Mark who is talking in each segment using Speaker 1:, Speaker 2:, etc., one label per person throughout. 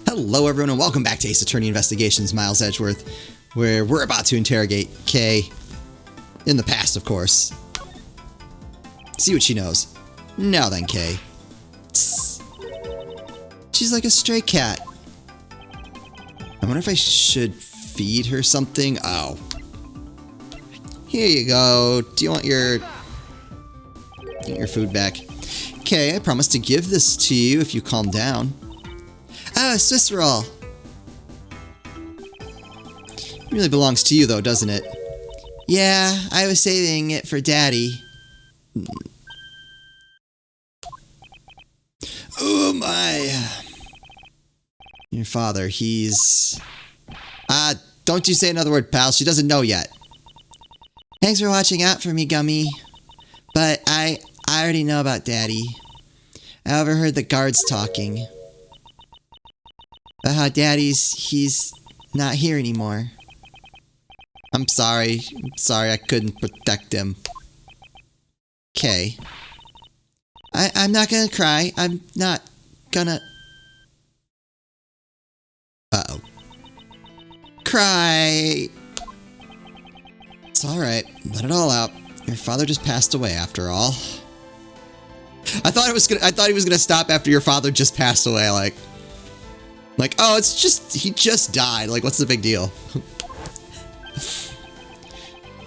Speaker 1: Hello everyone and welcome back to Ace Attorney Investigations, Miles Edgeworth, where we're about to interrogate Kay, in the past of course. See what she knows. Now then, Kay. Tss. She's like a stray cat. I wonder if I should feed her something? Oh. Here you go. Do you want your food back? Kay, I promise to give this to you if you calm down. Oh, a Swiss roll. It really belongs to you though, doesn't it? Yeah, I was saving it for Daddy. Oh my. Your father, he's... don't you say another word, pal. She doesn't know yet. Thanks for watching out for me, Gummy. But I already know about Daddy. I overheard the guards talking. About how he's not here anymore. I'm sorry. I couldn't protect him. Okay. I'm not gonna cry. I'm not gonna... Uh-oh. Cry! It's alright. Let it all out. Your father just passed away after all. I thought he was gonna stop after your father just passed away, like, oh, he just died. Like, what's the big deal?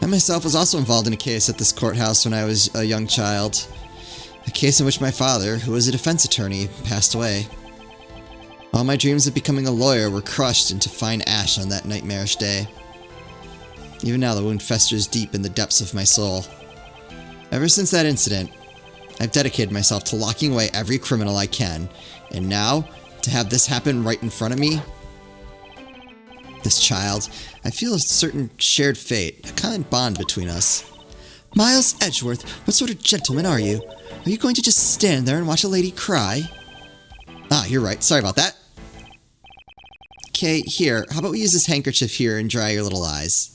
Speaker 1: I myself was also involved in a case at this courthouse when I was a young child. A case in which my father, who was a defense attorney, passed away. All my dreams of becoming a lawyer were crushed into fine ash on that nightmarish day. Even now, the wound festers deep in the depths of my soul. Ever since that incident, I've dedicated myself to locking away every criminal I can, and now, to have this happen right in front of me? This child, I feel a certain shared fate, a common bond between us. Miles Edgeworth, what sort of gentleman are you? Are you going to just stand there and watch a lady cry? Ah, you're right. Sorry about that. Okay, here, how about we use this handkerchief here and dry your little eyes?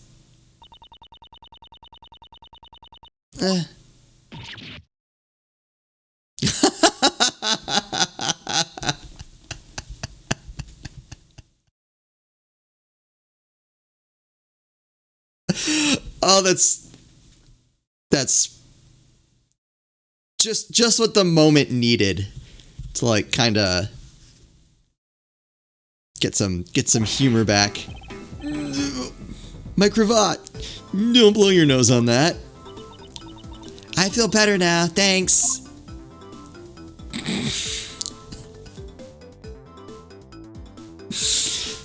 Speaker 1: Oh, that's just what the moment needed to, like, kind of get some humor back. My cravat. Don't blow your nose on that. I feel better now, thanks.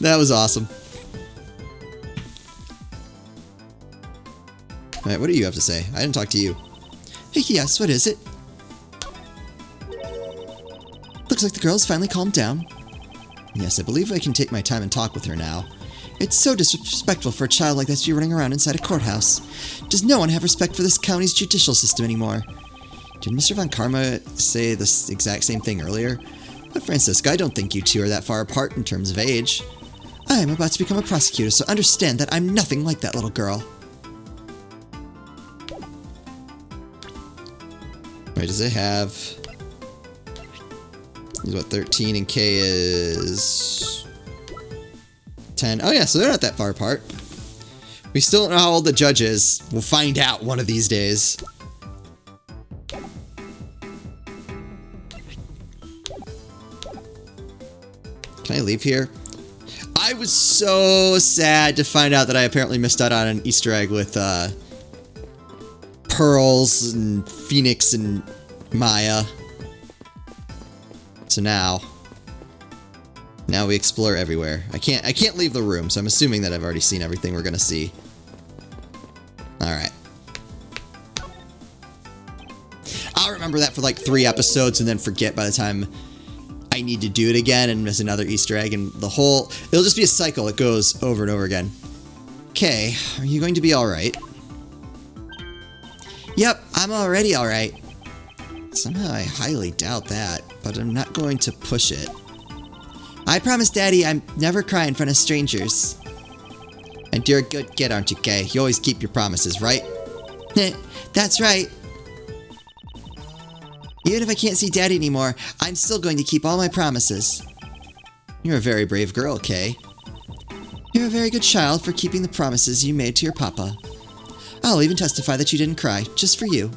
Speaker 1: That was awesome. Alright, what do you have to say? I didn't talk to you. Hey, yes, what is it? Looks like the girl's finally calmed down. Yes, I believe I can take my time and talk with her now. It's so disrespectful for a child like that to be running around inside a courthouse. Does no one have respect for this county's judicial system anymore? Did Mr. Von Karma say this exact same thing earlier? But Francisca, I don't think you two are that far apart in terms of age. I am about to become a prosecutor, so understand that I'm nothing like that little girl. Wait, does it have... He's what, 13 and K is... 10. Oh yeah, so they're not that far apart. We still don't know how old the judge is. We'll find out one of these days. Can I leave here? I was so sad to find out that I apparently missed out on an Easter egg with Pearls and Phoenix and Maya. So now we explore everywhere. I can't leave the room, so I'm assuming that I've already seen everything we're gonna see. Alright. I'll remember that for like 3 episodes and then forget by the time I need to do it again and miss another Easter egg, and it'll just be a cycle that goes over and over again. Okay, are you going to be alright? Yep, I'm already alright. Somehow I highly doubt that, but I'm not going to push it. I promise Daddy I'm never cry in front of strangers. And you're a good kid, aren't you, Kay? You always keep your promises, right? That's right. Even if I can't see Daddy anymore, I'm still going to keep all my promises. You're a very brave girl, Kay. You're a very good child for keeping the promises you made to your papa. I'll even testify that you didn't cry, just for you.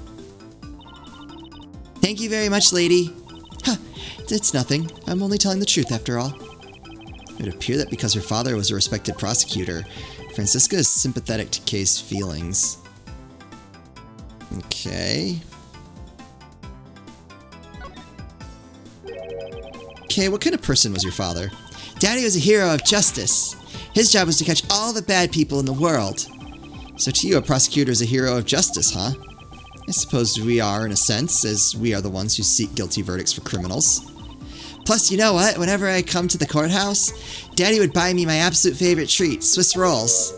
Speaker 1: Thank you very much, lady. Huh, it's nothing. I'm only telling the truth after all. It would appear that because her father was a respected prosecutor, Francisca is sympathetic to Kay's feelings. Okay. Kay, what kind of person was your father? Daddy was a hero of justice. His job was to catch all the bad people in the world. So to you, a prosecutor is a hero of justice, huh? I suppose we are, in a sense, as we are the ones who seek guilty verdicts for criminals. Plus, you know what? Whenever I come to the courthouse, Daddy would buy me my absolute favorite treat, Swiss rolls.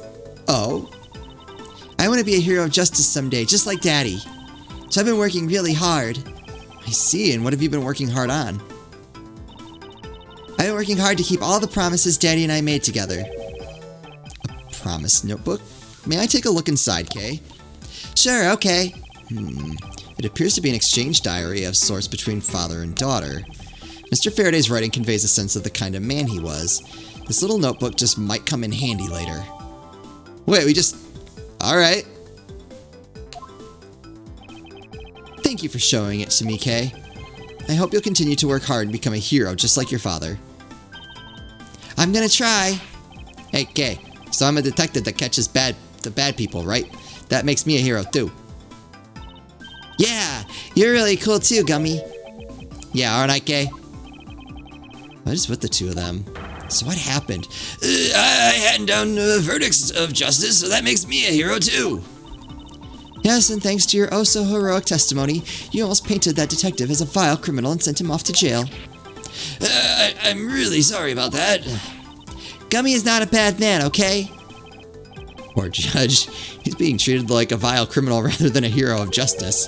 Speaker 1: Oh? I want to be a hero of justice someday, just like Daddy. So I've been working really hard. I see, and what have you been working hard on? I've been working hard to keep all the promises Daddy and I made together. A promise notebook? May I take a look inside, Kay? Sure, okay. It appears to be an exchange diary of sorts between father and daughter. Mr. Faraday's writing conveys a sense of the kind of man he was. This little notebook just might come in handy later. Wait, we just... Alright. Thank you for showing it to me, Kay. I hope you'll continue to work hard and become a hero just like your father. I'm gonna try. Hey, Kay, so I'm a detective that catches the bad people, right? That makes me a hero too. Yeah, you're really cool too, Gummy. Yeah, aren't I, Kay? What is with the two of them? So what happened? I handed down verdicts of justice, so that makes me a hero too. Yes, and thanks to your oh-so-heroic testimony, you almost painted that detective as a vile criminal and sent him off to jail. I'm really sorry about that. Gummy is not a bad man, okay? Poor Judge. He's being treated like a vile criminal rather than a hero of justice.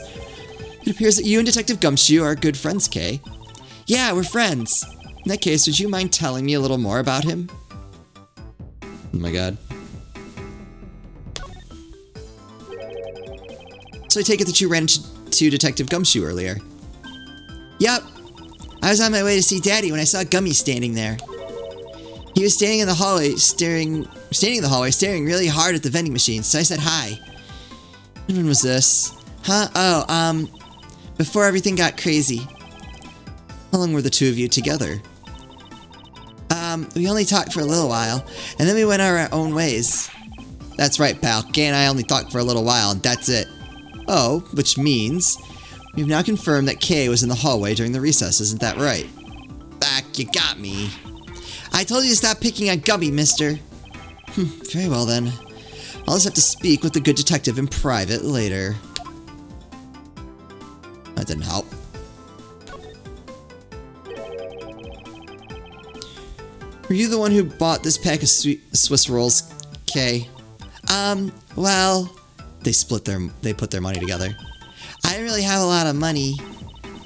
Speaker 1: It appears that you and Detective Gumshoe are good friends, Kay. Yeah, we're friends. In that case, would you mind telling me a little more about him? Oh my god. So I take it that you ran into Detective Gumshoe earlier? Yup. I was on my way to see Daddy when I saw Gummy standing there. He was standing in the hallway, staring really hard at the vending machine, so I said hi. When was this? Huh? Oh, before everything got crazy. How long were the two of you together? We only talked for a little while, and then we went our own ways. That's right, pal. Kay and I only talked for a little while, and that's it. Oh, which means we've now confirmed that Kay was in the hallway during the recess, isn't that right? Back, you got me. I told you to stop picking on Gummy, mister. Very well then. I'll just have to speak with the good detective in private later. That didn't help. Were you the one who bought this pack of Swiss rolls, Kay? Well, they put their money together. I didn't really have a lot of money,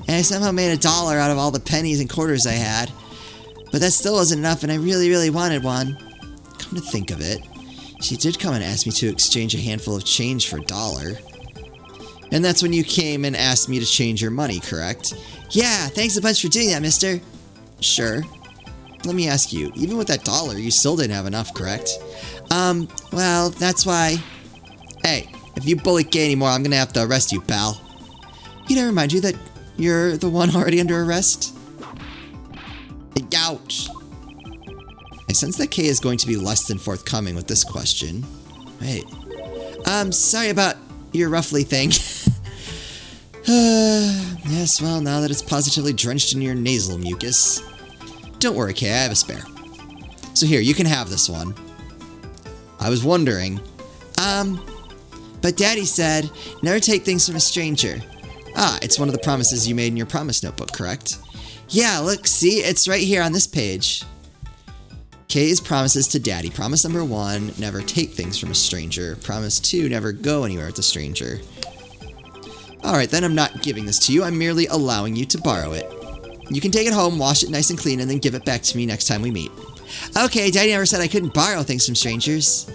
Speaker 1: and I somehow made $1 out of all the pennies and quarters I had. But that still wasn't enough, and I really, really wanted one. Come to think of it, she did come and ask me to exchange a handful of change for $1. And that's when you came and asked me to change your money, correct? Yeah, thanks a bunch for doing that, mister. Sure. Let me ask you, even with that $1, you still didn't have enough, correct? Well, that's why... Hey, if you bully Kay anymore, I'm gonna have to arrest you, pal. Did I remind you that you're the one already under arrest? Ouch! I sense that Kay is going to be less than forthcoming with this question. Wait. Sorry about your roughly thing. Yes, well, now that it's positively drenched in your nasal mucus. Don't worry, Kay, I have a spare. So here, you can have this one. I was wondering... But Daddy said, never take things from a stranger. Ah, it's one of the promises you made in your promise notebook, correct? Yeah, look, see? It's right here on this page. Kay's promises to Daddy. Promise number 1, never take things from a stranger. Promise 2, never go anywhere with a stranger. Alright, then I'm not giving this to you. I'm merely allowing you to borrow it. You can take it home, wash it nice and clean, and then give it back to me next time we meet. Okay, Daddy never said I couldn't borrow things from strangers.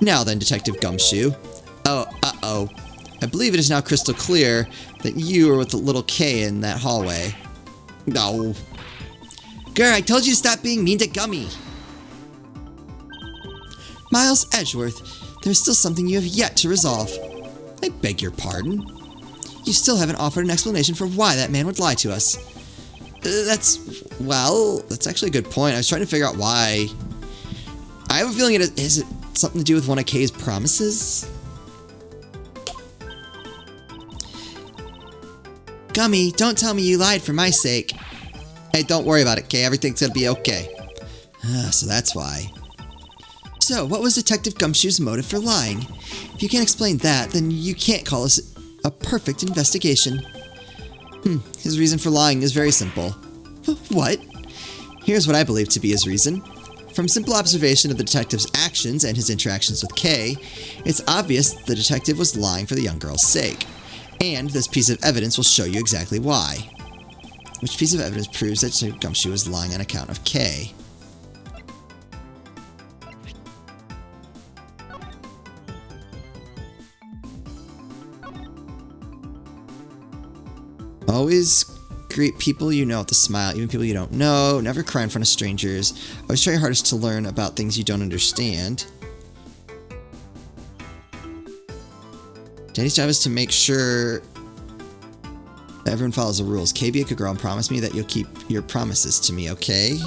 Speaker 1: Now then, Detective Gumshoe. Oh, uh-oh. I believe it is now crystal clear that you were with the little K in that hallway. No. Grr, I told you to stop being mean to Gummy. Miles Edgeworth, there's still something you have yet to resolve. I beg your pardon? You still haven't offered an explanation for why that man would lie to us. That's actually a good point. I was trying to figure out why. I have a feeling is it something to do with one of Kay's promises? Gummy, don't tell me you lied for my sake. Hey, don't worry about it, Kay. Everything's gonna be okay. So that's why. So, what was Detective Gumshoe's motive for lying? If you can't explain that, then you can't call us a perfect investigation. His reason for lying is very simple. What? Here's what I believe to be his reason. From simple observation of the detective's actions and his interactions with Kay, it's obvious the detective was lying for the young girl's sake. And this piece of evidence will show you exactly why. Which piece of evidence proves that Detective Gumshoe was lying on account of Kay? Always greet people you know with a smile, even people you don't know. Never cry in front of strangers. Always try your hardest to learn about things you don't understand. Daddy's job is to make sure that everyone follows the rules. Kay, be a good girl and promise me that you'll keep your promises to me, okay?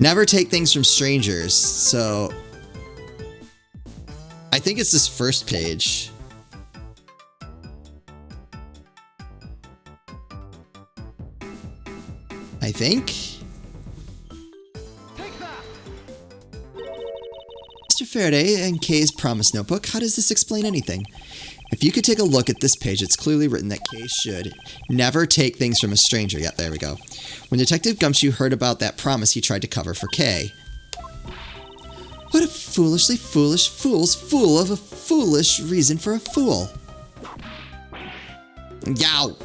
Speaker 1: Never take things from strangers. So, I think it's this first page. I think. Mr. Faraday and Kay's promise notebook, how does this explain anything? If you could take a look at this page, it's clearly written that Kay should never take things from a stranger. Yeah, there we go. When Detective Gumshoe heard about that promise, he tried to cover for Kay. What a foolishly foolish fool's fool of a foolish reason for a fool. Yow!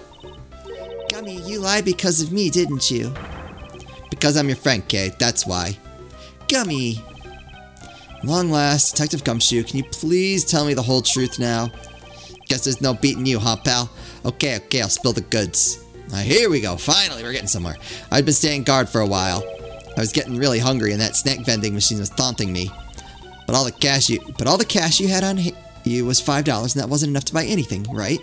Speaker 1: Gummy, you lied because of me, didn't you? Because I'm your friend, Kay, that's why. Gummy! Long last, Detective Gumshoe, can you please tell me the whole truth now? Guess there's no beating you, huh, pal? Okay, I'll spill the goods. Here we go, finally, we're getting somewhere. I'd been staying guard for a while. I was getting really hungry and that snack vending machine was taunting me. But all the cash you had on you was $5 and that wasn't enough to buy anything, right?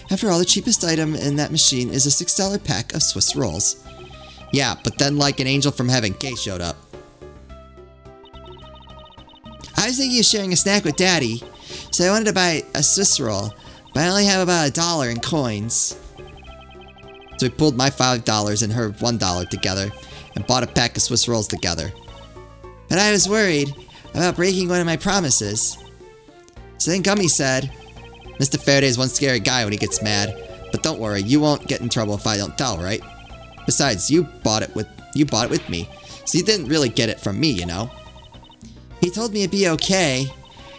Speaker 1: After all, the cheapest item in that machine is a $6 pack of Swiss rolls. Yeah, but then like an angel from heaven, Kay showed up. I was thinking of sharing a snack with Daddy, so I wanted to buy a Swiss roll, but I only have about $1 in coins. So we pulled my $5 and her $1 together, and bought a pack of Swiss rolls together. But I was worried about breaking one of my promises. So then Gummy said, Mr. Faraday's one scary guy when he gets mad, but don't worry, you won't get in trouble if I don't tell, right? Besides, you bought it with me, so you didn't really get it from me, you know? He told me it'd be okay,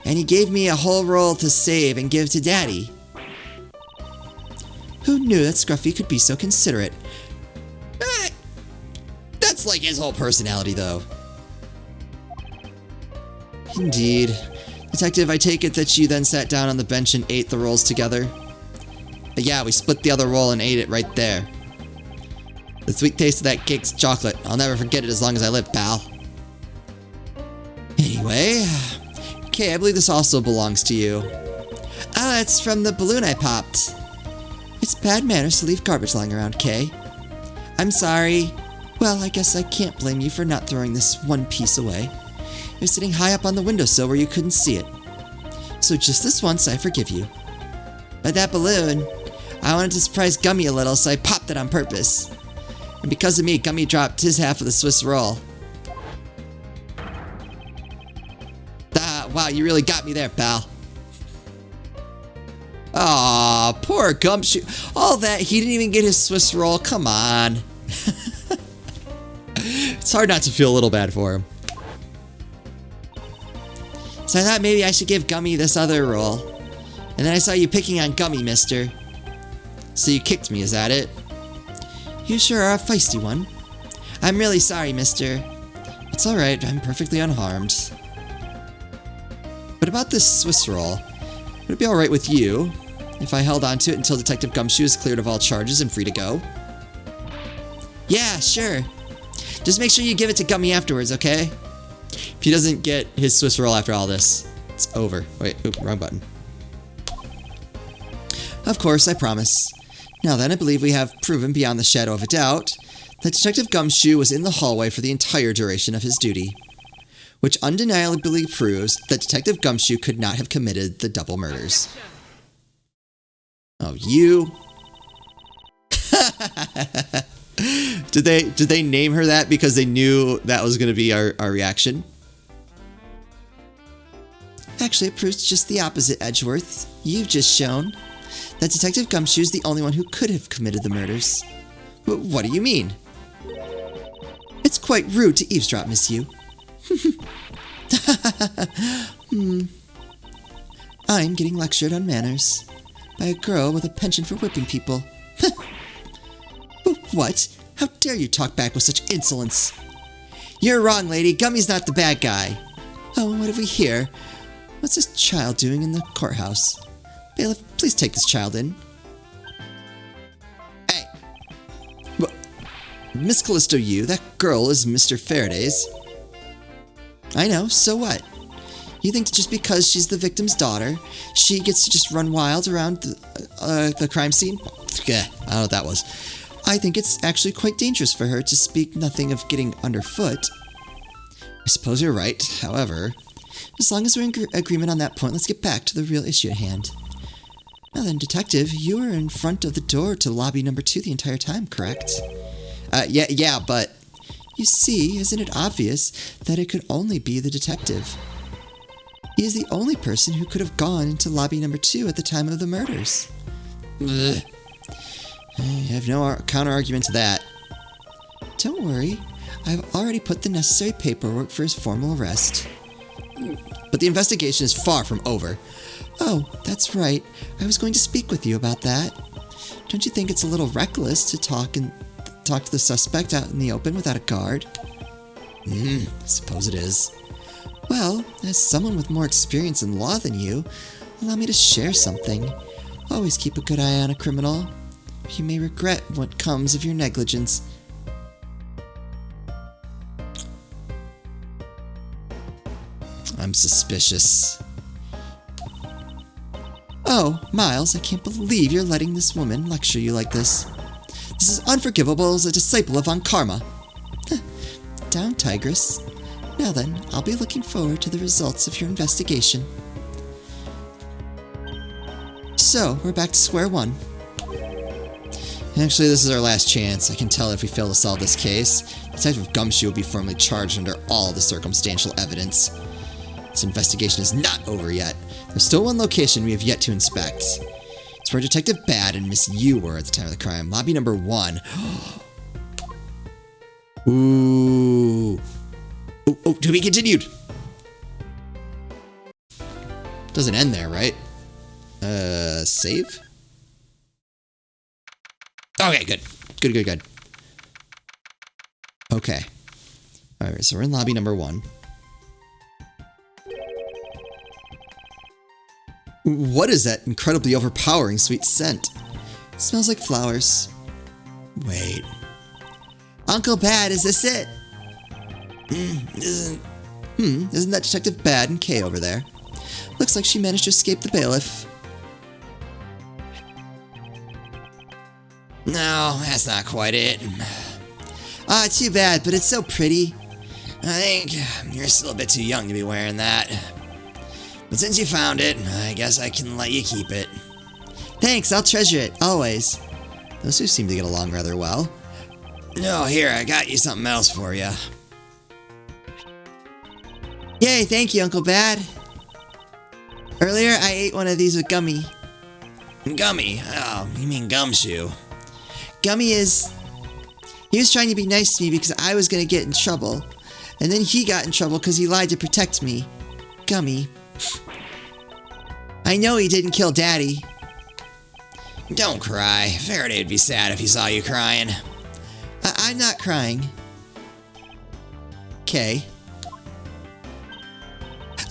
Speaker 1: and he gave me a whole roll to save and give to Daddy. Who knew that Scruffy could be so considerate? That's like his whole personality, though. Indeed. Detective, I take it that you then sat down on the bench and ate the rolls together? Yeah, we split the other roll and ate it right there. The sweet taste of that cake's chocolate. I'll never forget it as long as I live, pal. Anyway, Kay, I believe this also belongs to you. Oh, it's from the balloon I popped. It's bad manners to leave garbage lying around, Kay. I'm sorry. Well, I guess I can't blame you for not throwing this one piece away. It was sitting high up on the windowsill where you couldn't see it. So just this once, I forgive you. But that balloon, I wanted to surprise Gummy a little, so I popped it on purpose. And because of me, Gummy dropped his half of the Swiss roll. Wow, you really got me there, pal. Aw, poor Gumshoe. All that, he didn't even get his Swiss roll. Come on. It's hard not to feel a little bad for him. So I thought maybe I should give Gummy this other roll. And then I saw you picking on Gummy, mister. So you kicked me, is that it? You sure are a feisty one. I'm really sorry, mister. It's alright, I'm perfectly unharmed. But about this Swiss roll, what Would it be alright with you if I held on to it until Detective Gumshoe is cleared of all charges and free to go? Yeah, sure. Just make sure you give it to Gummy afterwards, okay? If he doesn't get his Swiss roll after all this, it's over. Wait, oop, wrong button. Of course, I promise. Now then, I believe we have proven beyond the shadow of a doubt that Detective Gumshoe was in the hallway for the entire duration of his duty, which undeniably proves that Detective Gumshoe could not have committed the double murders. Oh, you... Did they name her that because they knew that was going to be our reaction? Actually, it proves just the opposite, Edgeworth. You've just shown that Detective Gumshoe is the only one who could have committed the murders. What do you mean? It's quite rude to eavesdrop, Miss Yu. I'm getting lectured on manners by a girl with a penchant for whipping people. What? How dare you talk back with such insolence? You're wrong, lady. Gummy's not the bad guy. Oh, what have we here? What's this child doing in the courthouse? Bailiff, please take this child in. Hey! Miss Callisto Yu, that girl is Mr. Faraday's. I know, so what? You think just because she's the victim's daughter, she gets to just run wild around the crime scene? Yeah, I don't know what that was. I think it's actually quite dangerous for her, to speak nothing of getting underfoot. I suppose you're right. However, as long as we're in agreement on that point, let's get back to the real issue at hand. Now then, Detective, you were in front of the door to lobby number 2 the entire time, correct? Yeah, but... You see, isn't it obvious that it could only be the detective? He is the only person who could have gone into lobby number 2 at the time of the murders. Ugh. I have no counter-argument to that. Don't worry, I've already put the necessary paperwork for his formal arrest. But the investigation is far from over. Oh, that's right. I was going to speak with you about that. Don't you think it's a little reckless to talk to the suspect out in the open without a guard? I suppose it is. Well, as someone with more experience in law than you, allow me to share something. Always keep a good eye on a criminal. You may regret what comes of your negligence. I'm suspicious. Oh, Miles, I can't believe you're letting this woman lecture you like this. This is unforgivable as a disciple of Von Karma. Down, Tigress. Now then, I'll be looking forward to the results of your investigation. So, we're back to square one. Actually, this is our last chance. I can tell if we fail to solve this case, Detective Gumshoe will be formally charged under all the circumstantial evidence. This investigation is not over yet. There's still one location we have yet to inspect. It's where Detective Bad and Miss Yu were at the time of the crime. Lobby number 1. Ooh. Oh, to be continued. Doesn't end there, right? Save? Okay, good. Good. Okay. Alright, so we're in lobby number 1. What is that incredibly overpowering sweet scent? It smells like flowers. Wait. Uncle Bad, is this it? Isn't that Detective Bad and Kay over there? Looks like she managed to escape the bailiff. No, that's not quite it. Ah, too bad, but it's so pretty. I think you're still a bit too young to be wearing that. But since you found it, I guess I can let you keep it. Thanks, I'll treasure it, always. Those two seem to get along rather well. No, here, I got you something else for you. Yay, thank you, Uncle Bad. Earlier, I ate one of these with Gummy. Gummy? Oh, you mean Gumshoe. Gummy is... He was trying to be nice to me because I was going to get in trouble. And then he got in trouble because he lied to protect me. Gummy. I know he didn't kill Daddy. Don't cry. Faraday would be sad if he saw you crying. I'm not crying. Okay.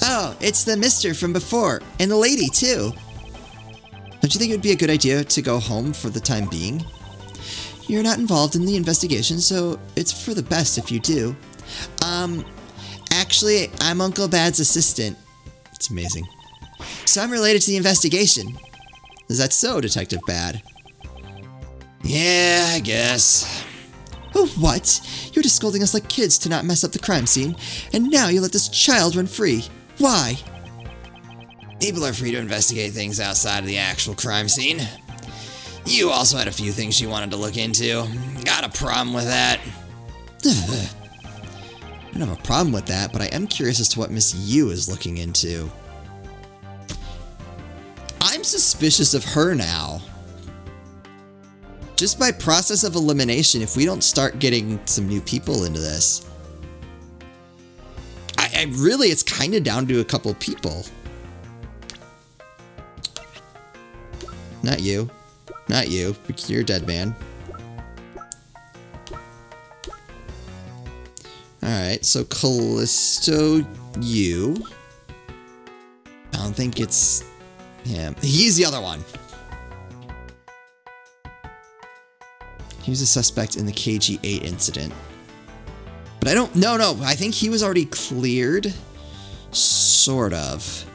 Speaker 1: Oh, it's the mister from before. And the lady, too. Don't you think it would be a good idea to go home for the time being? You're not involved in the investigation, so it's for the best if you do. Actually, I'm Uncle Bad's assistant. It's amazing. So I'm related to the investigation. Is that so, Detective Bad? Yeah, I guess. Oh, what? You're just scolding us like kids to not mess up the crime scene, and now you let this child run free. Why? People are free to investigate things outside of the actual crime scene. You also had a few things you wanted to look into. Got a problem with that? I don't have a problem with that, but I am curious as to what Miss Yu is looking into. I'm suspicious of her now. Just by process of elimination, if we don't start getting some new people into this. I really, it's kind of down to a couple people. Not you. Not you. You're a dead man. Alright, so Callisto, you. I don't think it's him. He's the other one. He was a suspect in the KG-8 incident. But I don't... No, I think he was already cleared. Sort of.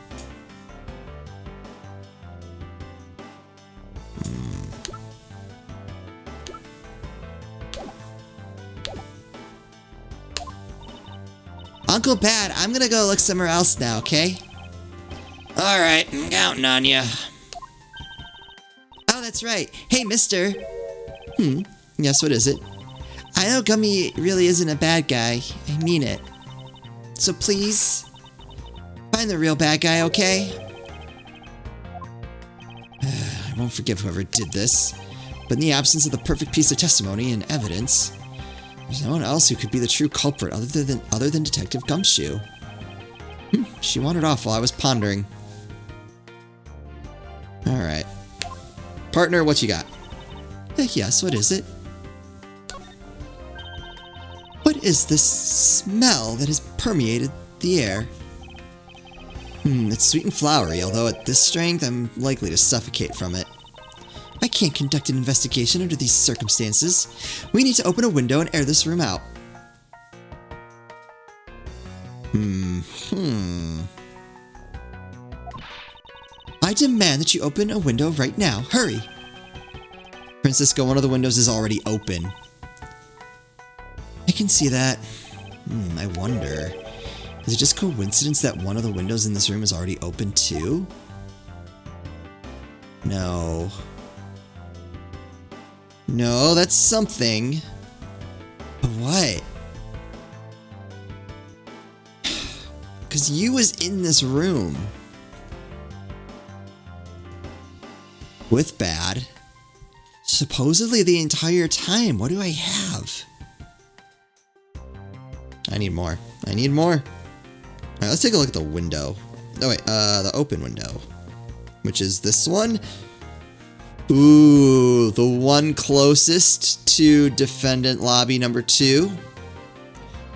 Speaker 1: Uncle Bad, I'm gonna go look somewhere else now, okay? Alright, I'm counting on ya. Oh, that's right. Hey, mister. Yes, what is it? I know Gummy really isn't a bad guy. I mean it. So please, find the real bad guy, okay? I won't forgive whoever did this, but in the absence of the perfect piece of testimony and evidence, there's no one else who could be the true culprit other than Detective Gumshoe. She wandered off while I was pondering. Alright. Partner, what you got? Yes, what is it? What is this smell that has permeated the air? It's sweet and flowery, although at this strength, I'm likely to suffocate from it. I can't conduct an investigation under these circumstances. We need to open a window and air this room out. I demand that you open a window right now. Hurry! Francisco, one of the windows is already open. I can see that. I wonder. Is it just coincidence that one of the windows in this room is already open too? No. No, that's something. But what? Because you was in this room. With Bad. Supposedly the entire time. What do I have? I need more. I need more. Alright, let's take a look at the window. Oh wait, the open window. Which is this one. Ooh, the one closest to defendant lobby number 2.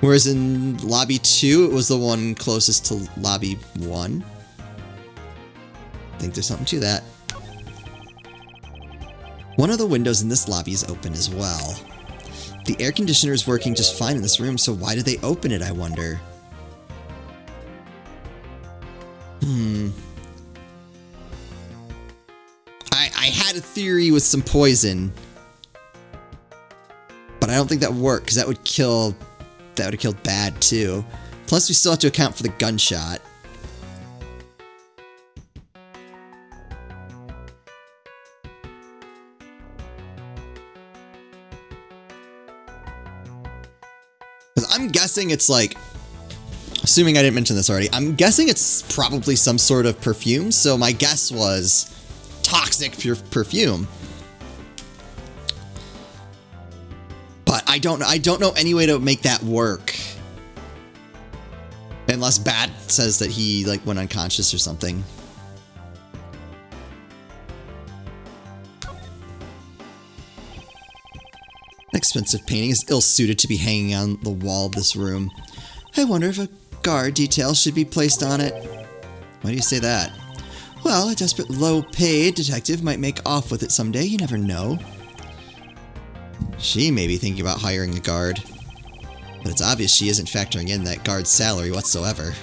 Speaker 1: Whereas in lobby 2, it was the one closest to lobby 1. I think there's something to that. One of the windows in this lobby is open as well. The air conditioner is working just fine in this room, so why did they open it, I wonder? I had a theory with some poison. But I don't think that would work, because that would have killed Bad too. Plus we still have to account for the gunshot. I'm guessing it's like, assuming I didn't mention this already, I'm guessing it's probably some sort of perfume, so my guess was toxic perfume. But I don't know any way to make that work. Unless Bad says that he like went unconscious or something. Expensive painting is ill-suited to be hanging on the wall of this room. I wonder if a guard detail should be placed on it. Why do you say that? Well, a desperate, low-paid detective might make off with it someday, you never know. She may be thinking about hiring a guard, but it's obvious she isn't factoring in that guard's salary whatsoever.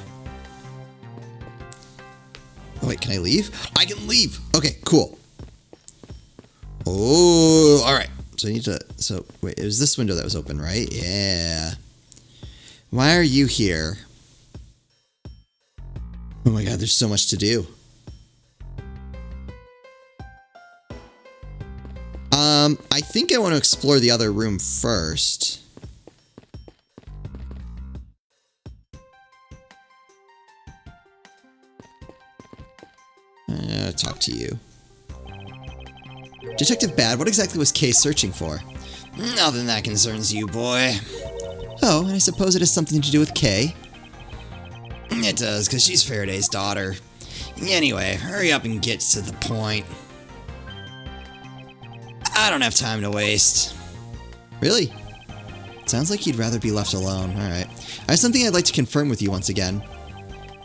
Speaker 1: Oh, wait, can I leave? I can leave! Okay, cool. Oh, alright. So I need to... So, wait, it was this window that was open, right? Yeah. Why are you here? Oh my god, there's so much to do. I think I want to explore the other room first. Talk to you. Detective Bad, what exactly was Kay searching for?
Speaker 2: Nothing that concerns you, boy.
Speaker 1: Oh, and I suppose it has something to do with Kay?
Speaker 2: It does, because she's Faraday's daughter. Anyway, hurry up and get to the point. I don't have time to waste.
Speaker 1: Really? Sounds like you'd rather be left alone. Alright. I have something I'd like to confirm with you once again.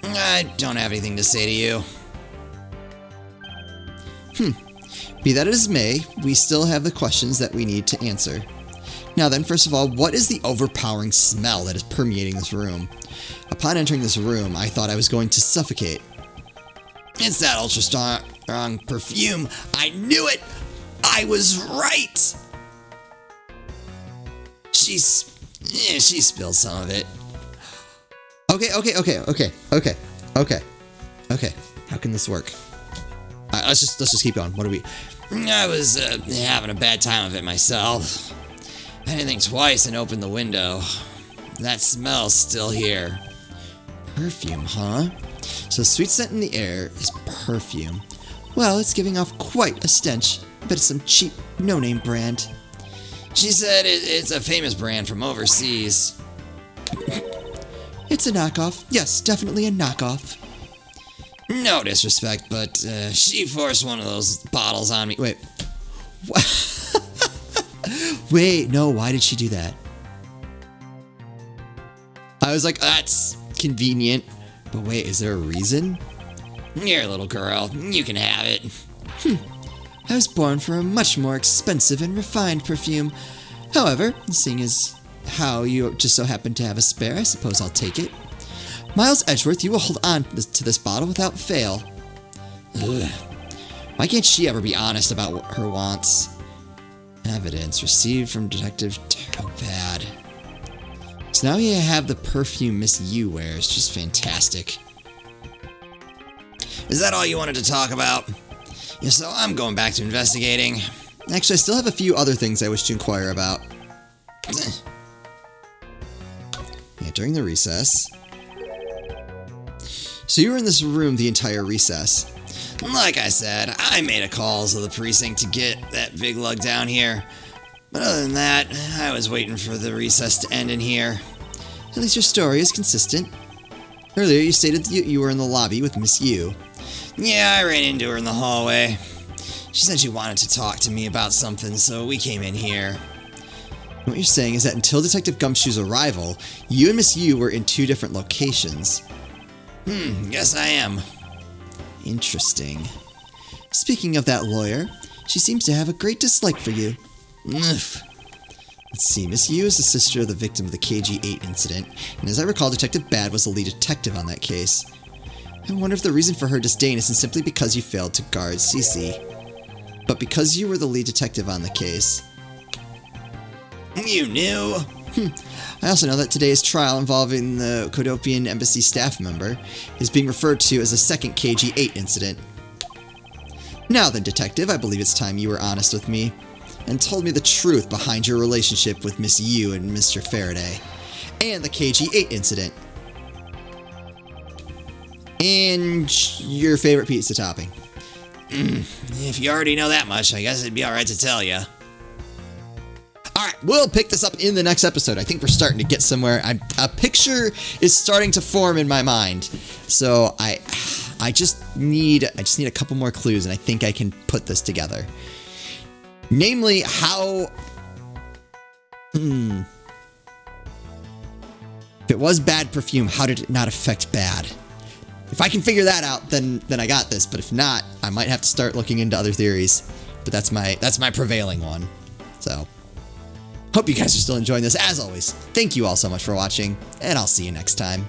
Speaker 2: I don't have anything to say to you.
Speaker 1: Be that as may, we still have the questions that we need to answer. Now then, first of all, what is the overpowering smell that is permeating this room? Upon entering this room, I thought I was going to suffocate.
Speaker 2: It's that ultra strong perfume. I knew it! I was right! She spilled some of it.
Speaker 1: Okay. How can this work? Let's just keep going. What are we...
Speaker 2: I was having a bad time of it myself. I didn't think twice and opened the window. That smell's still here.
Speaker 1: Perfume, huh? So sweet scent in the air is perfume. Well, it's giving off quite a stench. But it's some cheap, no-name brand.
Speaker 2: She said it's a famous brand from overseas.
Speaker 1: It's a knockoff. Yes, definitely a knockoff.
Speaker 2: No disrespect, but she forced one of those bottles on me.
Speaker 1: Wait. Wait, no, why did she do that? I was like, that's convenient. But wait, is there a reason?
Speaker 2: Here, little girl, you can have it.
Speaker 1: I was born for a much more expensive and refined perfume. However, seeing as how you just so happen to have a spare, I suppose I'll take it. Miles Edgeworth, you will hold on to this bottle without fail. Ugh. Why can't she ever be honest about what her wants? Evidence received from Detective Bad. So now you have the perfume Miss Yu wears. Just fantastic.
Speaker 2: Is that all you wanted to talk about? Yeah, so I'm going back to investigating.
Speaker 1: Actually, I still have a few other things I wish to inquire about. Yeah, during the recess. So you were in this room the entire recess.
Speaker 2: Like I said, I made a call to the precinct to get that big lug down here. But other than that, I was waiting for the recess to end in here.
Speaker 1: At least your story is consistent. Earlier, you stated that you were in the lobby with Miss Yu.
Speaker 2: Yeah, I ran into her in the hallway. She said she wanted to talk to me about something, so we came in here.
Speaker 1: What you're saying is that until Detective Gumshoe's arrival, you and Miss Yu were in two different locations.
Speaker 2: Yes I am.
Speaker 1: Interesting. Speaking of that lawyer, she seems to have a great dislike for you. Let's see, Miss Yu is the sister of the victim of the KG-8 incident, and as I recall, Detective Bad was the lead detective on that case. I wonder if the reason for her disdain isn't simply because you failed to guard Cece, but because you were the lead detective on the case.
Speaker 2: You knew?
Speaker 1: I also know that today's trial involving the Kodopian embassy staff member is being referred to as the second KG-8 incident. Now then, Detective, I believe it's time you were honest with me and told me the truth behind your relationship with Miss Yu and Mr. Faraday, and the KG-8 incident. And your favorite pizza topping.
Speaker 2: If you already know that much, I guess it'd be alright to tell you.
Speaker 1: Alright, we'll pick this up in the next episode. I think we're starting to get somewhere. A picture is starting to form in my mind. So I just need a couple more clues, and I think I can put this together. Namely, how... If it was bad perfume, how did it not affect Bad? If I can figure that out, then I got this. But if not, I might have to start looking into other theories. But that's my prevailing one. So, hope you guys are still enjoying this. As always, thank you all so much for watching, and I'll see you next time.